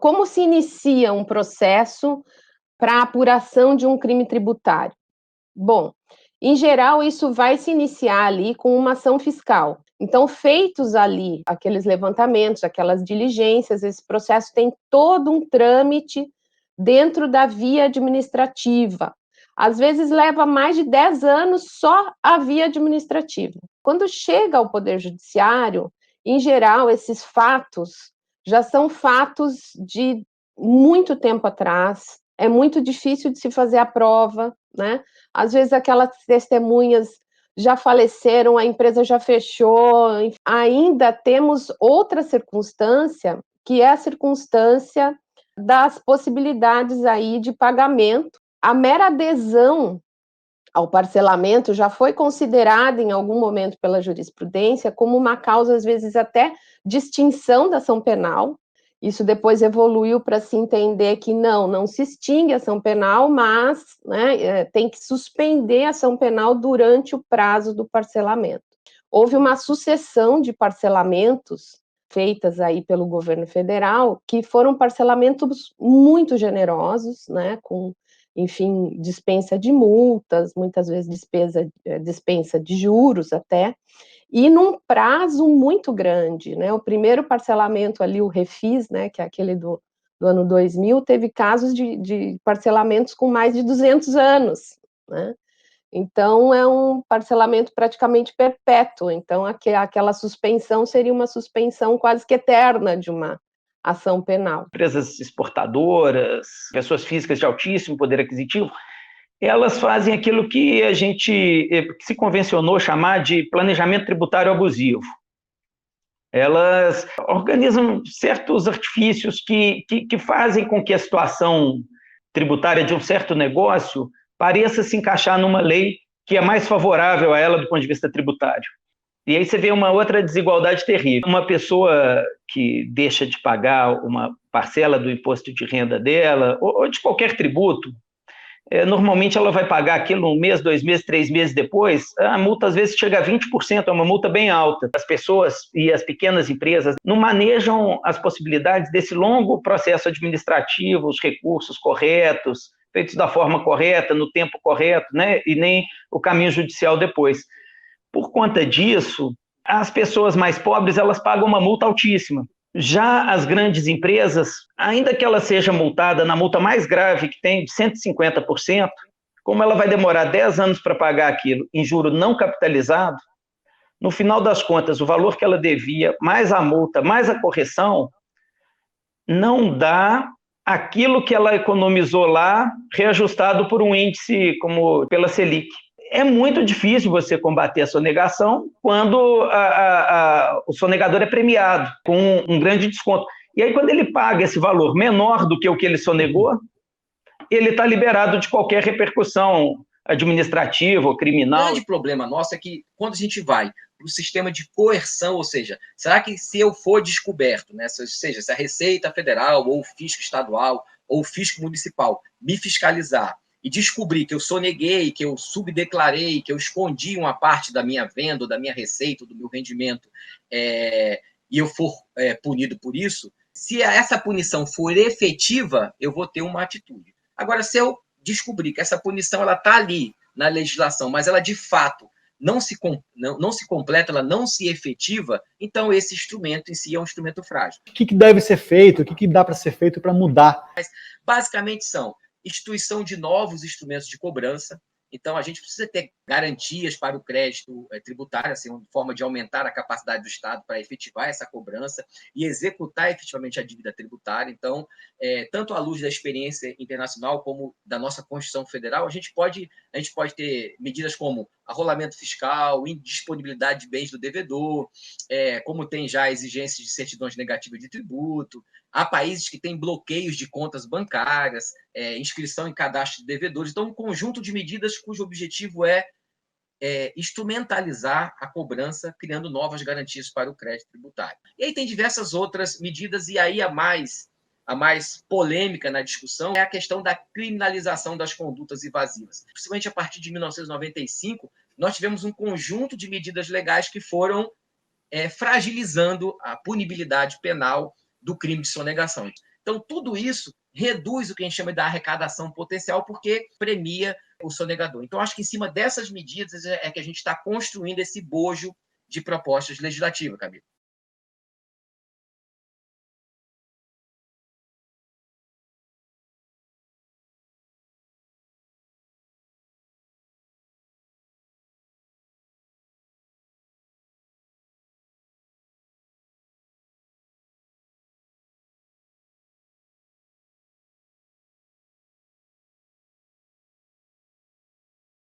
como se inicia um processo para apuração de um crime tributário? Bom, em geral, isso vai se iniciar ali com uma ação fiscal. Então, feitos ali aqueles levantamentos, aquelas diligências, esse processo tem todo um trâmite dentro da via administrativa. Às vezes leva mais de 10 anos só a via administrativa. Quando chega ao Poder Judiciário, em geral, esses fatos já são fatos de muito tempo atrás, é muito difícil de se fazer a prova, né? Às vezes aquelas testemunhas já faleceram, a empresa já fechou. Ainda temos outra circunstância, que é a circunstância das possibilidades aí de pagamento. A mera adesão ao parcelamento já foi considerada em algum momento pela jurisprudência como uma causa, às vezes, até de extinção da ação penal. Isso depois evoluiu para se entender que não se extingue a ação penal, mas, né, tem que suspender a ação penal durante o prazo do parcelamento. Houve uma sucessão de parcelamentos feitas aí pelo governo federal, que foram parcelamentos muito generosos, né, com, enfim, dispensa de multas, muitas vezes dispensa de juros até, e num prazo muito grande, né? O primeiro parcelamento ali, o Refis, né, que é aquele do ano 2000, teve casos de parcelamentos com mais de 200 anos, né? Então, é um parcelamento praticamente perpétuo. Então, aquela suspensão seria uma suspensão quase que eterna de uma ação penal. Empresas exportadoras, pessoas físicas de altíssimo poder aquisitivo, elas fazem aquilo que a gente se convencionou chamar de planejamento tributário abusivo. Elas organizam certos artifícios que fazem com que a situação tributária de um certo negócio pareça se encaixar numa lei que é mais favorável a ela do ponto de vista tributário. E aí você vê uma outra desigualdade terrível. Uma pessoa que deixa de pagar uma parcela do imposto de renda dela, ou de qualquer tributo, normalmente ela vai pagar aquilo 1 mês, 2 meses, 3 meses depois, a multa às vezes chega a 20%, é uma multa bem alta. As pessoas e as pequenas empresas não manejam as possibilidades desse longo processo administrativo, os recursos corretos, feitos da forma correta, no tempo correto, né? E nem o caminho judicial depois. Por conta disso, as pessoas mais pobres elas pagam uma multa altíssima. Já as grandes empresas, ainda que ela seja multada na multa mais grave que tem, de 150%, como ela vai demorar 10 anos para pagar aquilo em juro não capitalizado, no final das contas, o valor que ela devia, mais a multa, mais a correção, não dá aquilo que ela economizou lá, reajustado por um índice como pela Selic. É muito difícil você combater a sonegação quando o sonegador é premiado com um grande desconto. E aí, quando ele paga esse valor menor do que o que ele sonegou, ele está liberado de qualquer repercussão administrativa ou criminal. O grande problema nosso é que quando a gente vai para o sistema de coerção, ou seja, será que se eu for descoberto, né, ou seja, se a Receita Federal ou o fisco estadual ou o fisco municipal me fiscalizar e descobrir que eu soneguei, que eu subdeclarei, que eu escondi uma parte da minha venda, ou da minha receita, ou do meu rendimento, e eu for punido por isso, se essa punição for efetiva, eu vou ter uma atitude. Agora, se eu descobrir que essa punição está ali na legislação, mas ela de fato não se completa, ela não se efetiva, então esse instrumento em si é um instrumento frágil. O que deve ser feito? O que dá para ser feito para mudar? Mas, basicamente são instituição de novos instrumentos de cobrança. Então, a gente precisa ter garantias para o crédito tributário, assim, uma forma de aumentar a capacidade do Estado para efetivar essa cobrança e executar efetivamente a dívida tributária. Então, tanto à luz da experiência internacional como da nossa Constituição Federal, a gente pode ter medidas como arrolamento fiscal, indisponibilidade de bens do devedor, como tem já exigências de certidões negativas de tributo. Há países que têm bloqueios de contas bancárias, inscrição em cadastro de devedores. Então, um conjunto de medidas cujo objetivo é instrumentalizar a cobrança, criando novas garantias para o crédito tributário. E aí tem diversas outras medidas, e aí a mais polêmica na discussão é a questão da criminalização das condutas evasivas. Principalmente a partir de 1995, nós tivemos um conjunto de medidas legais que foram fragilizando a punibilidade penal do crime de sonegação. Então, tudo isso reduz o que a gente chama da arrecadação potencial, porque premia o sonegador. Então, acho que em cima dessas medidas é que a gente está construindo esse bojo de propostas legislativas, Camilo.